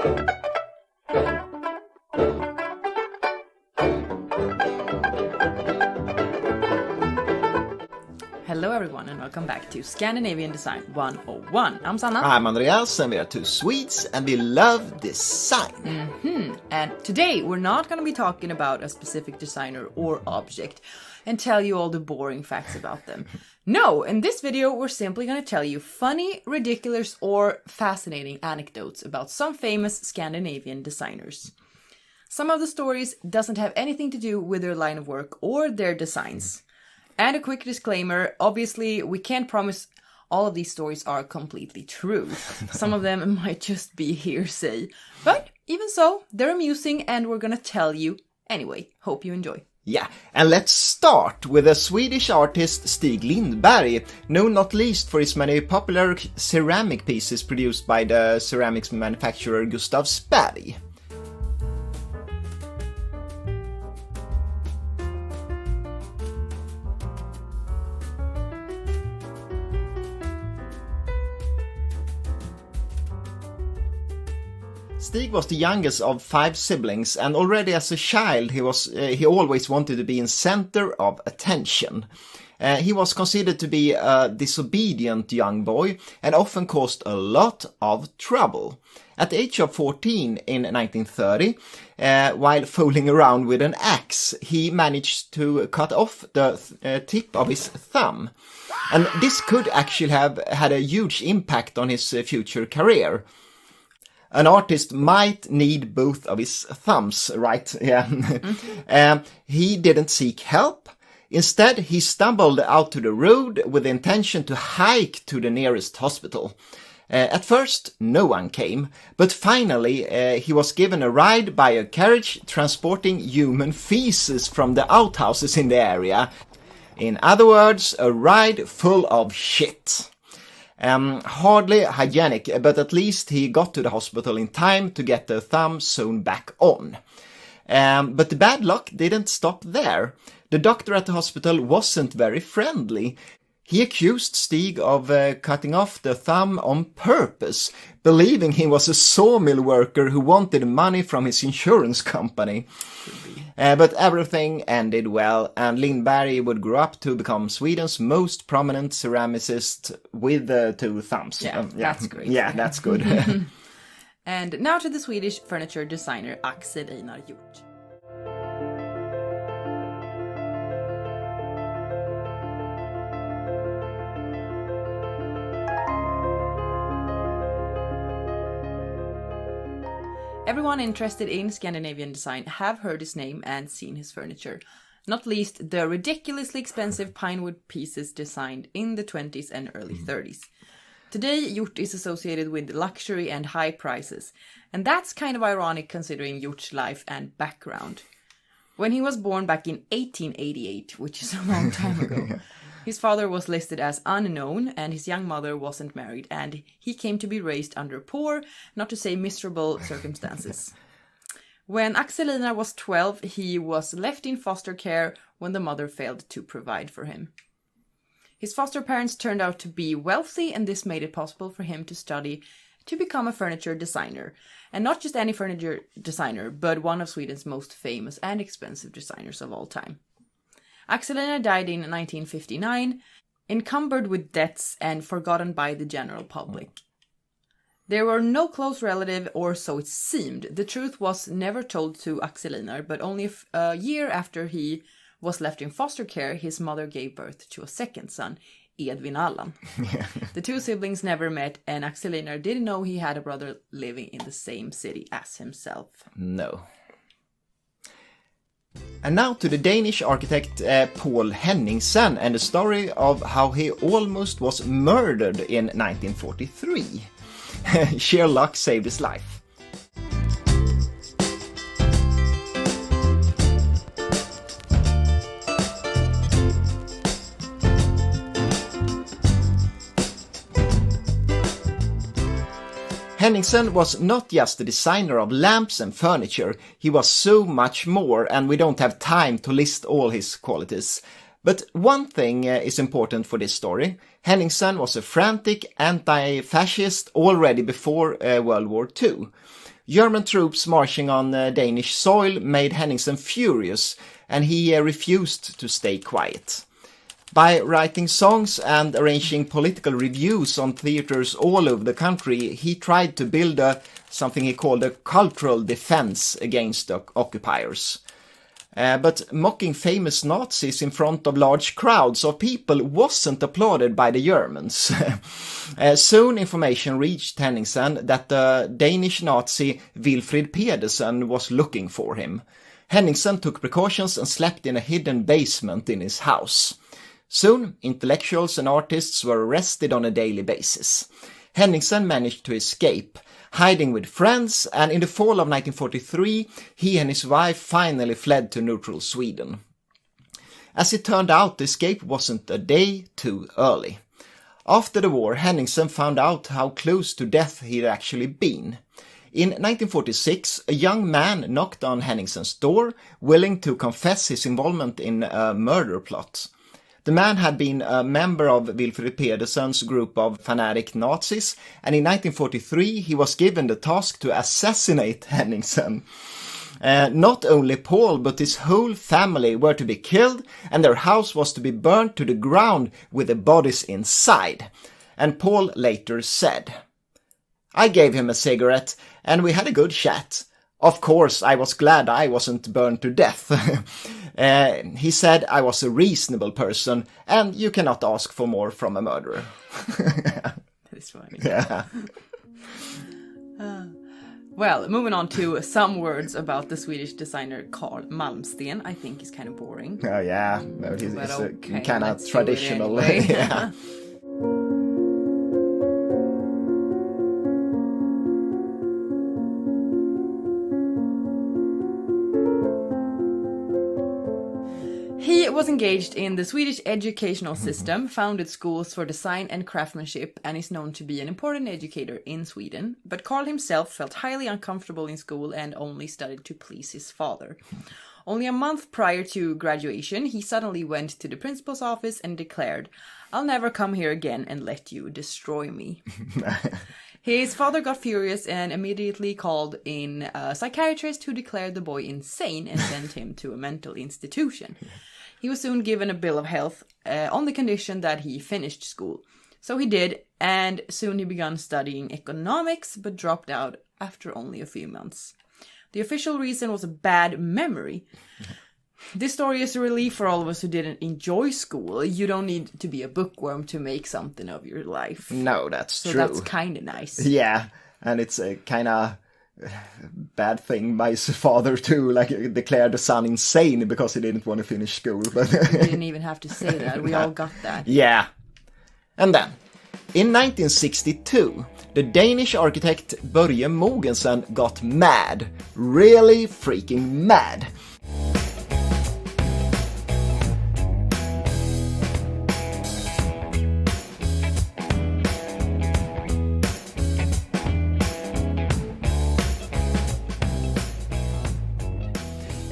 Hello everyone and welcome back to Scandinavian Design 101. I'm Sanna. I'm Andreas and we are two Swedes and we love design. And today we're not going to be talking about a specific designer or object and tell you all the boring facts about them. No, in this video we're simply going to tell you funny, ridiculous or fascinating anecdotes about some famous Scandinavian designers. Some of the stories doesn't have anything to do with their line of work or their designs. And a quick disclaimer, obviously we can't promise all of these stories are completely true. Some of them might just be hearsay. But even so, they're amusing and we're gonna tell you anyway. Hope you enjoy. Yeah, and let's start with the Swedish artist Stig Lindberg, known not least for his many popular ceramic pieces produced by the ceramics manufacturer Gustavsberg. Stig was the youngest of 5 siblings, and already as a child he always wanted to be in center of attention. He was considered to be a disobedient young boy and often caused a lot of trouble. At the age of 14 in 1930, while fooling around with an axe, he managed to cut off the tip of his thumb. And this could actually have had a huge impact on his future career. An artist might need both of his thumbs, right? Yeah. He didn't seek help. Instead, he stumbled out to the road with the intention to hike to the nearest hospital. At first, no one came, but finally he was given a ride by a carriage transporting human feces from the outhouses in the area. In other words, a ride full of shit. Hardly hygienic, but at least he got to the hospital in time to get the thumb sewn back on. But the bad luck didn't stop there. The doctor at the hospital wasn't very friendly. He accused Stig of cutting off the thumb on purpose, believing he was a sawmill worker who wanted money from his insurance company. But everything ended well, and Lindberg would grow up to become Sweden's most prominent ceramicist with 2 thumbs. Yeah, that's great. Yeah, that's good. And now to the Swedish furniture designer Axel-Einar Hjorth. Everyone interested in Scandinavian design have heard his name and seen his furniture, not least the ridiculously expensive pinewood pieces designed in the 20s and early 30s. Today, Hjorth is associated with luxury and high prices, and that's kind of ironic considering Hjorth's life and background. When he was born back in 1888, which is a long time ago, his father was listed as unknown and his young mother wasn't married, and he came to be raised under poor, not to say miserable, circumstances. When Axel-Einar was 12, he was left in foster care when the mother failed to provide for him. His foster parents turned out to be wealthy, and this made it possible for him to study to become a furniture designer. And not just any furniture designer, but one of Sweden's most famous and expensive designers of all time. Axel-Einar died in 1959, encumbered with debts and forgotten by the general public. There were no close relative, or so it seemed. The truth was never told to Axel-Einar, but only a year after he was left in foster care, his mother gave birth to a second son, Edvin Allan. The 2 siblings never met, and Axel-Einar didn't know he had a brother living in the same city as himself. No. And now to the Danish architect Poul Henningsen and the story of how he almost was murdered in 1943. Sheer luck saved his life. Henningsen was not just the designer of lamps and furniture, he was so much more, and we don't have time to list all his qualities. But one thing is important for this story. Henningsen was a frantic anti-fascist already before World War II. German troops marching on Danish soil made Henningsen furious, and he refused to stay quiet. By writing songs and arranging political reviews on theaters all over the country, he tried to build something he called a cultural defense against the occupiers. But mocking famous Nazis in front of large crowds of people wasn't applauded by the Germans. Soon information reached Henningsen that the Danish Nazi Wilfrid Pedersen was looking for him. Henningsen took precautions and slept in a hidden basement in his house. Soon, intellectuals and artists were arrested on a daily basis. Henningsen managed to escape, hiding with friends, and in the fall of 1943, he and his wife finally fled to neutral Sweden. As it turned out, the escape wasn't a day too early. After the war, Henningsen found out how close to death he'd actually been. In 1946, a young man knocked on Henningsen's door, willing to confess his involvement in a murder plot. The man had been a member of Wilfrid Pedersen's group of fanatic Nazis, and in 1943 he was given the task to assassinate Henningsen. Not only Paul, but his whole family were to be killed, and their house was to be burned to the ground with the bodies inside. And Paul later said, "I gave him a cigarette, and we had a good chat. Of course, I was glad I wasn't burned to death." He said, "I was a reasonable person, and you cannot ask for more from a murderer." That is funny. Yeah. Well, moving on to some words about the Swedish designer Carl Malmsten. I think is kind of boring. Oh yeah, no, he's okay, kind of traditional. Anyway. Yeah. He was engaged in the Swedish educational system, founded schools for design and craftsmanship, and is known to be an important educator in Sweden. But Carl himself felt highly uncomfortable in school and only studied to please his father. Only a month prior to graduation, he suddenly went to the principal's office and declared, "I'll never come here again and let you destroy me." His father got furious and immediately called in a psychiatrist who declared the boy insane and sent him to a mental institution. He was soon given a bill of health on the condition that he finished school. So he did, and soon he began studying economics, but dropped out after only a few months. The official reason was a bad memory. This story is a relief for all of us who didn't enjoy school. You don't need to be a bookworm to make something of your life. No, that's true. So that's kind of nice. Yeah, and it's a kind of bad thing by his father to declare the son insane because he didn't want to finish school. But He didn't even have to say that. We all got that. Yeah. And then, in 1962, the Danish architect Børge Mogensen got mad. Really freaking mad.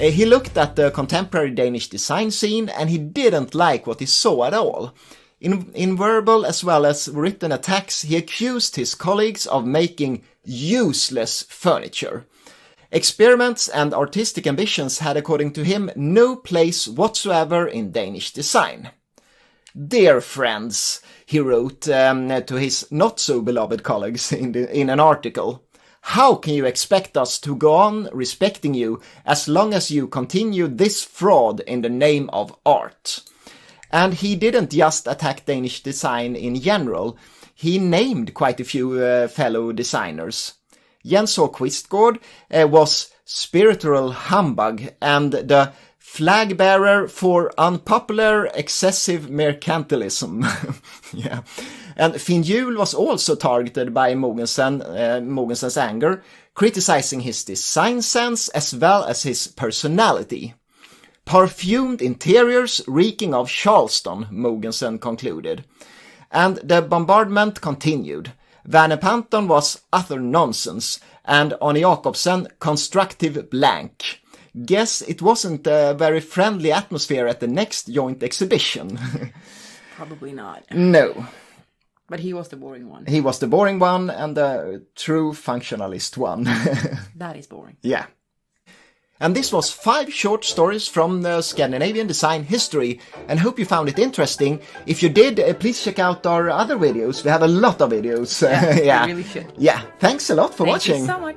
He looked at the contemporary Danish design scene and he didn't like what he saw at all. In verbal as well as written attacks, he accused his colleagues of making useless furniture. Experiments and artistic ambitions had, according to him, no place whatsoever in Danish design. "Dear friends," he wrote to his not-so-beloved colleagues in an article, "how can you expect us to go on respecting you as long as you continue this fraud in the name of art?" And he didn't just attack Danish design in general. He named quite a few fellow designers. Jens H. Quistgaard was spiritual humbug and the flag bearer for unpopular excessive mercantilism. Yeah. And Finn Hjul was also targeted by Mogensen's anger, criticizing his design sense as well as his personality. "Perfumed interiors reeking of Charleston," Mogensen concluded. And the bombardment continued. Werner Panton was utter nonsense, and Arne Jacobsen constructive blank. guess it wasn't a very friendly atmosphere at the next joint exhibition. Probably not. No. But he was the boring one. He was the boring one and the true functionalist one. That is boring. Yeah. And this was 5 short stories from the Scandinavian design history, and hope you found it interesting. If you did, please check out our other videos. We have a lot of videos. Yeah, you really should. Yeah, thanks a lot for watching. Thank you so much.